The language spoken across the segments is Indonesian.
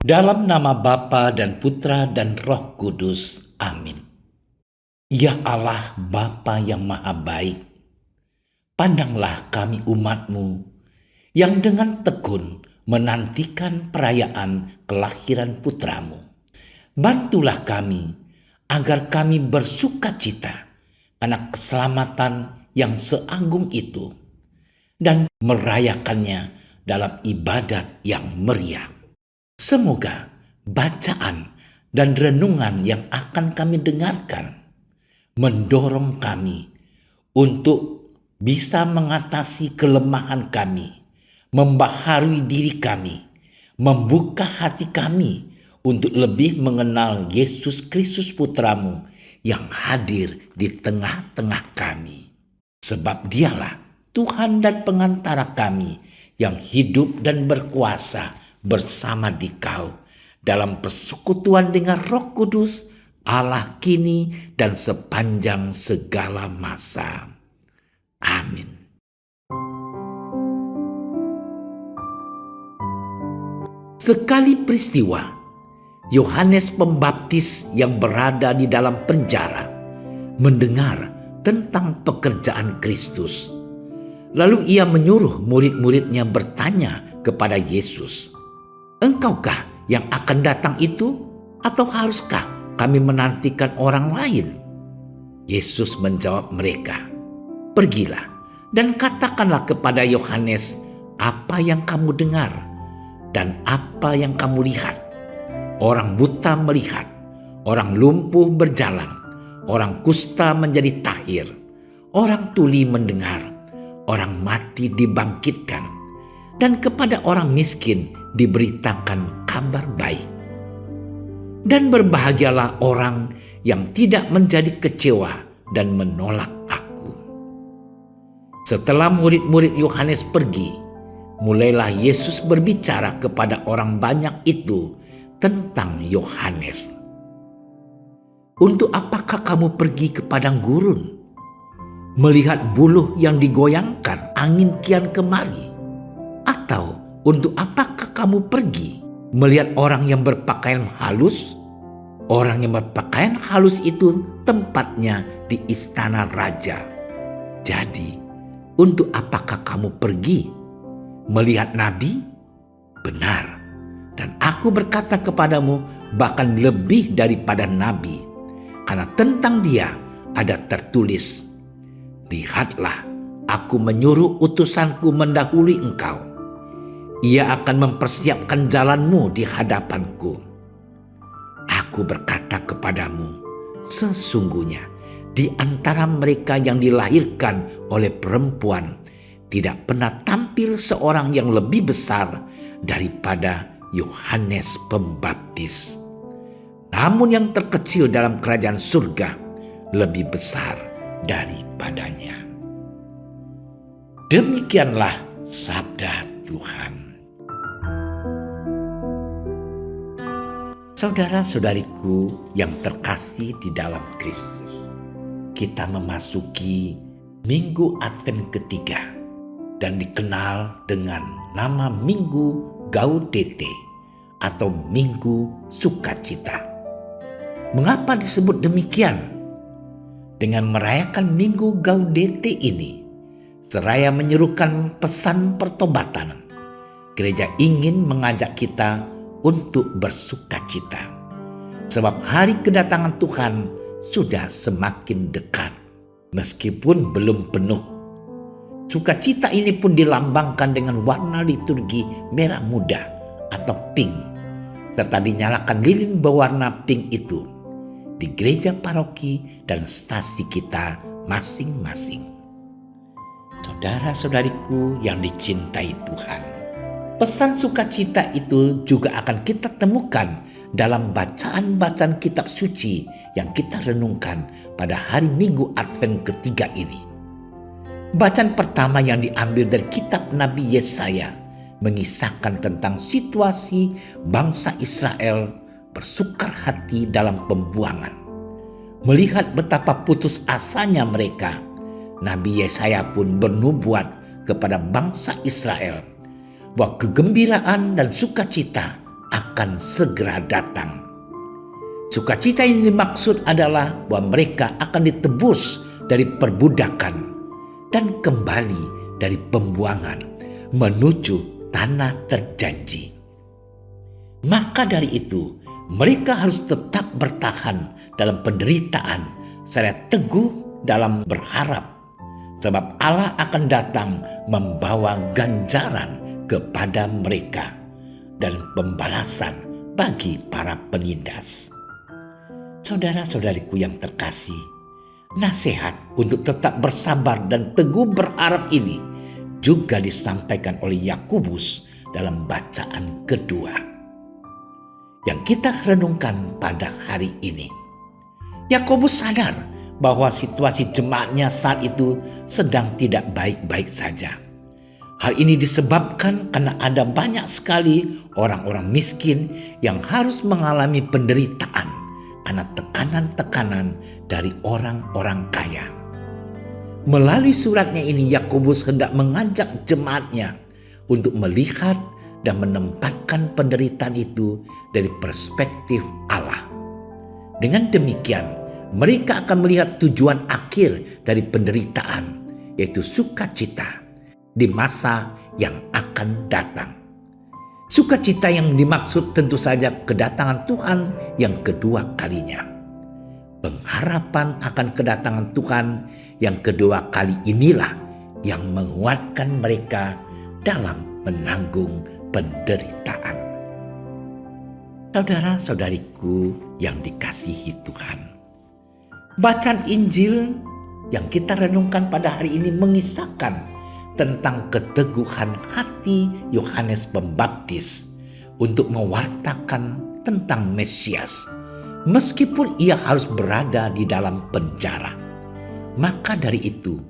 Dalam nama Bapa dan Putra dan Roh Kudus. Amin. Ya Allah Bapa yang Maha Baik, pandanglah kami umat-Mu yang dengan tekun menantikan perayaan kelahiran putra-Mu. Bantulah kami agar kami bersukacita karena keselamatan yang seagung itu dan merayakannya dalam ibadat yang meriah. Semoga bacaan dan renungan yang akan kami dengarkan mendorong kami untuk bisa mengatasi kelemahan kami, membaharui diri kami, membuka hati kami untuk lebih mengenal Yesus Kristus Putra-Mu yang hadir di tengah-tengah kami. Sebab Dialah Tuhan dan pengantara kami yang hidup dan berkuasa bersama Dikau dalam persekutuan dengan Roh Kudus, Allah kini dan sepanjang segala masa. Amin. Sekali peristiwa, Yohanes Pembaptis yang berada di dalam penjara mendengar tentang pekerjaan Kristus. Lalu ia menyuruh murid-muridnya bertanya kepada Yesus, "Engkaukah yang akan datang itu, atau haruskah kami menantikan orang lain?" Yesus menjawab mereka, "Pergilah dan katakanlah kepada Yohanes apa yang kamu dengar dan apa yang kamu lihat. Orang buta melihat, orang lumpuh berjalan, orang kusta menjadi tahir, orang tuli mendengar, orang mati dibangkitkan, dan kepada orang miskin diberitakan kabar baik. Dan berbahagialah orang yang tidak menjadi kecewa dan menolak aku." Setelah murid-murid Yohanes pergi, mulailah Yesus berbicara kepada orang banyak itu tentang Yohanes. "Untuk apakah kamu pergi ke padang gurun, melihat buluh yang digoyangkan angin kian kemari? Atau untuk apakah kamu pergi melihat orang yang berpakaian halus? Orang yang berpakaian halus itu tempatnya di istana raja. Jadi, untuk apakah kamu pergi melihat nabi? Benar, dan aku berkata kepadamu, bahkan lebih daripada nabi, karena tentang dia ada tertulis, 'Lihatlah, aku menyuruh utusanku mendahului engkau. Ia akan mempersiapkan jalanmu di hadapanku.' Aku berkata kepadamu, sesungguhnya di antara mereka yang dilahirkan oleh perempuan tidak pernah tampil seorang yang lebih besar daripada Yohanes Pembaptis. Namun yang terkecil dalam kerajaan surga lebih besar daripadanya." Demikianlah sabda Tuhan. Saudara-saudariku yang terkasih di dalam Kristus, kita memasuki Minggu Advent ketiga dan dikenal dengan nama Minggu Gaudete atau Minggu Sukacita. Mengapa disebut demikian? Dengan merayakan Minggu Gaudete ini, seraya menyerukan pesan pertobatan, gereja ingin mengajak kita untuk bersukacita. Sebab hari kedatangan Tuhan sudah semakin dekat, meskipun belum penuh. Sukacita ini pun dilambangkan dengan warna liturgi merah muda atau pink, serta dinyalakan lilin berwarna pink itu di gereja paroki dan stasi kita masing-masing. Saudara-saudariku yang dicintai Tuhan, pesan sukacita itu juga akan kita temukan dalam bacaan-bacaan kitab suci yang kita renungkan pada hari Minggu Advent ketiga ini. Bacaan pertama yang diambil dari kitab Nabi Yesaya mengisahkan tentang situasi bangsa Israel bersukar hati dalam pembuangan. Melihat betapa putus asanya mereka, Nabi Yesaya pun bernubuat kepada bangsa Israel bahwa kegembiraan dan sukacita akan segera datang. Sukacita yang dimaksud adalah bahwa mereka akan ditebus dari perbudakan dan kembali dari pembuangan menuju tanah terjanji. Maka dari itu, mereka harus tetap bertahan dalam penderitaan serta teguh dalam berharap, sebab Allah akan datang membawa ganjaran kepada mereka dan pembalasan bagi para penindas. Saudara-saudariku yang terkasih, nasihat untuk tetap bersabar dan teguh berharap ini juga disampaikan oleh Yakobus dalam bacaan kedua yang kita renungkan pada hari ini. Yakobus sadar bahwa situasi jemaatnya saat itu sedang tidak baik-baik saja. Hal ini disebabkan karena ada banyak sekali orang-orang miskin yang harus mengalami penderitaan karena tekanan-tekanan dari orang-orang kaya. Melalui suratnya ini, Yakobus hendak mengajak jemaatnya untuk melihat dan menempatkan penderitaan itu dari perspektif Allah. Dengan demikian, mereka akan melihat tujuan akhir dari penderitaan, yaitu sukacita di masa yang akan datang. Sukacita yang dimaksud tentu saja kedatangan Tuhan yang kedua kalinya. Pengharapan akan kedatangan Tuhan yang kedua kali inilah yang menguatkan mereka dalam menanggung penderitaan. Saudara-saudariku yang dikasihi Tuhan, bacaan Injil yang kita renungkan pada hari ini mengisahkan tentang keteguhan hati Yohanes Pembaptis untuk mewartakan tentang Mesias, meskipun ia harus berada di dalam penjara. Maka dari itu,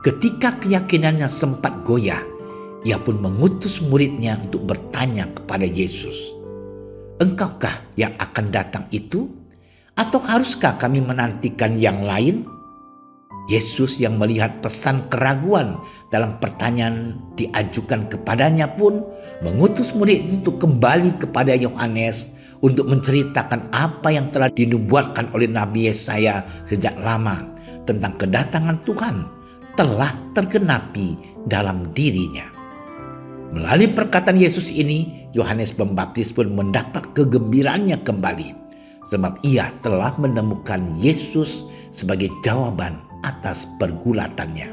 ketika keyakinannya sempat goyah, ia pun mengutus muridnya untuk bertanya kepada Yesus, "Engkaukah yang akan datang itu? Atau haruskah kami menantikan yang lain?" Yesus yang melihat pesan keraguan dalam pertanyaan diajukan kepadanya pun mengutus murid untuk kembali kepada Yohanes untuk menceritakan apa yang telah dinubuatkan oleh Nabi Yesaya sejak lama tentang kedatangan Tuhan telah tergenapi dalam dirinya. Melalui perkataan Yesus ini, Yohanes Pembaptis pun mendapat kegembiraannya kembali, sebab ia telah menemukan Yesus sebagai jawaban atas pergulatannya.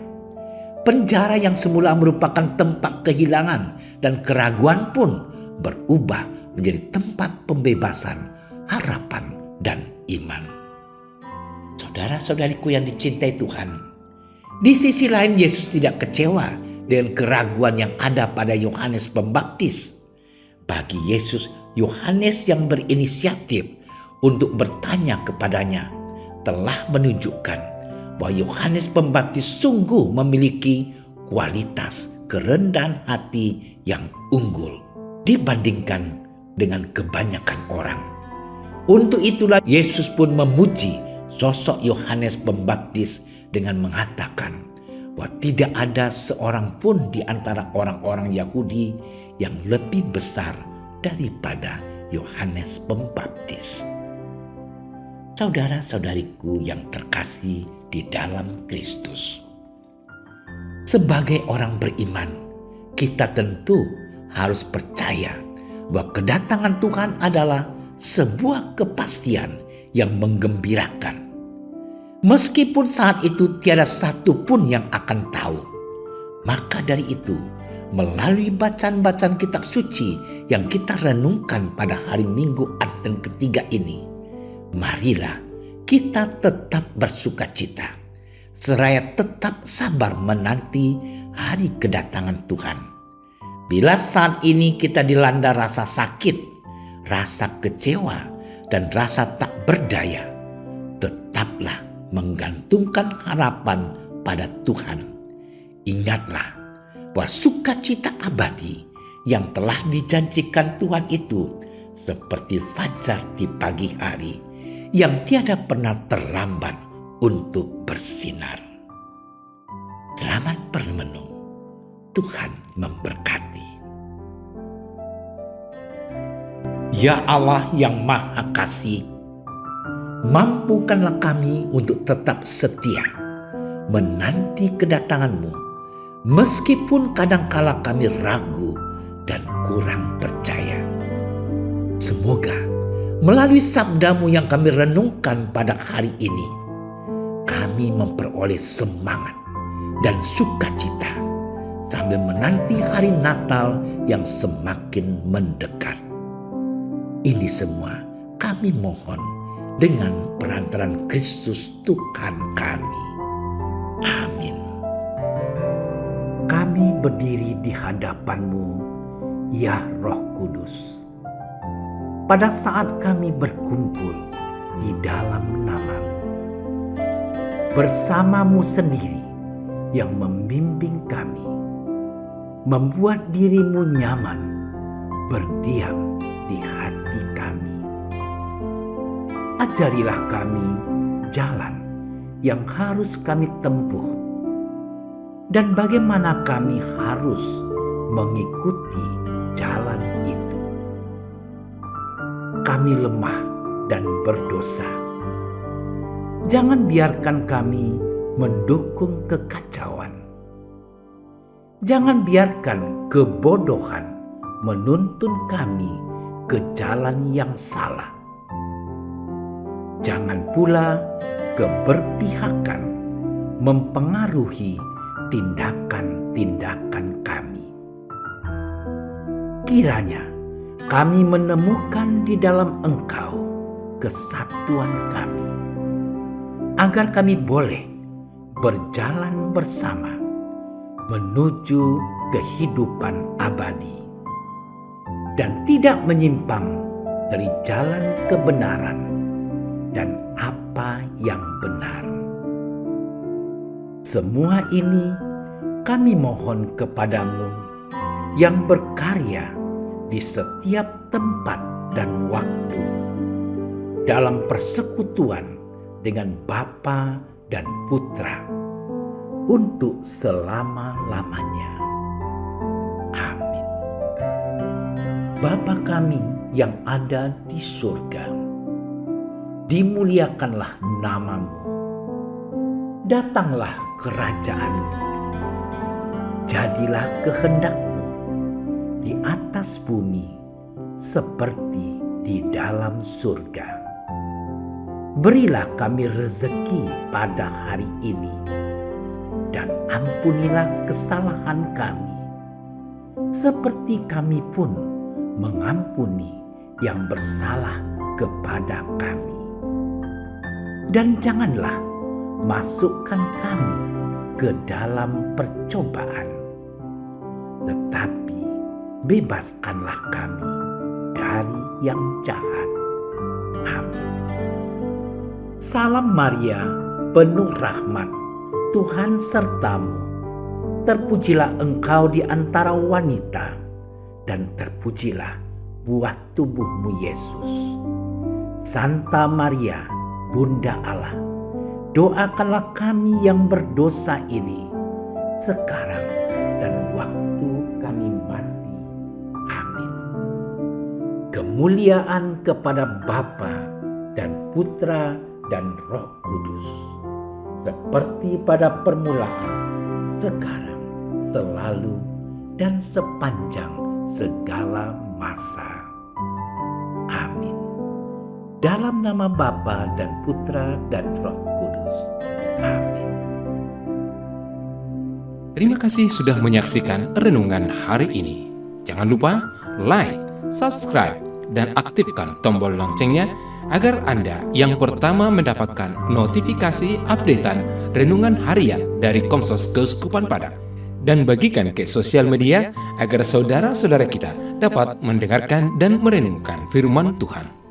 Penjara yang semula merupakan tempat kehilangan dan keraguan pun berubah menjadi tempat pembebasan, harapan, dan iman. Saudara-saudariku yang dicintai Tuhan, di sisi lain Yesus tidak kecewa dengan keraguan yang ada pada Yohanes Pembaptis. Bagi Yesus, Yohanes yang berinisiatif untuk bertanya kepadanya telah menunjukkan bahwa Yohanes Pembaptis sungguh memiliki kualitas kerendahan hati yang unggul dibandingkan dengan kebanyakan orang. Untuk itulah Yesus pun memuji sosok Yohanes Pembaptis dengan mengatakan bahwa tidak ada seorang pun di antara orang-orang Yahudi yang lebih besar daripada Yohanes Pembaptis. Saudara-saudariku yang terkasih di dalam Kristus, sebagai orang beriman, kita tentu harus percaya bahwa kedatangan Tuhan adalah sebuah kepastian yang menggembirakan. Meskipun saat itu tiada satu pun yang akan tahu. Maka dari itu, melalui bacaan-bacaan kitab suci yang kita renungkan pada hari Minggu Advent ketiga ini, marilah kita tetap bersukacita, seraya tetap sabar menanti hari kedatangan Tuhan. Bila saat ini kita dilanda rasa sakit, rasa kecewa, dan rasa tak berdaya, tetaplah menggantungkan harapan pada Tuhan. Ingatlah bahwa sukacita abadi yang telah dijanjikan Tuhan itu seperti fajar di pagi hari yang tiada pernah terlambat untuk bersinar. Selamat bermenung. Tuhan memberkati. Ya Allah yang Maha Kasih, mampukanlah kami untuk tetap setia menanti kedatangan-Mu, meskipun kadangkala kami ragu dan kurang percaya. Semoga melalui sabda-Mu yang kami renungkan pada hari ini, kami memperoleh semangat dan sukacita sambil menanti hari Natal yang semakin mendekat. Ini semua kami mohon dengan perantaran Kristus Tuhan kami. Amin. Kami berdiri di hadapan-Mu, ya Roh Kudus, pada saat kami berkumpul di dalam nama-Mu, bersama-Mu sendiri yang membimbing kami, membuat diri-Mu nyaman berdiam di hati kami. Ajarilah kami jalan yang harus kami tempuh dan bagaimana kami harus mengikuti jalan itu. Kami lemah dan berdosa. Jangan biarkan kami mendukung kekacauan. Jangan biarkan kebodohan menuntun kami ke jalan yang salah. Jangan pula keberpihakan mempengaruhi tindakan-tindakan kami. Kiranya kami menemukan di dalam Engkau kesatuan kami, agar kami boleh berjalan bersama menuju kehidupan abadi dan tidak menyimpang dari jalan kebenaran dan apa yang benar. Semua ini kami mohon kepadamu yang berkarya di setiap tempat dan waktu dalam persekutuan dengan Bapa dan Putra untuk selama-lamanya. Amin. Bapa kami yang ada di surga, dimuliakanlah nama-Mu. Datanglah kerajaan-Mu. Jadilah kehendak-Mu di atas bumi seperti di dalam surga. Berilah kami rezeki pada hari ini, dan ampunilah kesalahan kami, seperti kami pun mengampuni yang bersalah kepada kami. Dan janganlah masukkan kami ke dalam percobaan, tetapi bebaskanlah kami dari yang jahat. Amin. Salam Maria, penuh rahmat, Tuhan sertamu. Terpujilah engkau di antara wanita, dan terpujilah buah tubuhmu Yesus. Santa Maria, Bunda Allah, doakanlah kami yang berdosa ini, sekarang dan waktu kami mati. Amin. Kemuliaan kepada Bapa dan Putra dan Roh Kudus, seperti pada permulaan, sekarang, selalu, dan sepanjang segala masa. Amin. Dalam nama Bapa dan Putra dan Roh Kudus. Amin. Terima kasih sudah menyaksikan renungan hari ini. Jangan lupa like, subscribe, dan aktifkan tombol loncengnya agar Anda yang pertama mendapatkan notifikasi updatean renungan harian dari Komsos Keuskupan Padang. Dan bagikan ke sosial media agar saudara-saudara kita dapat mendengarkan dan merenungkan firman Tuhan.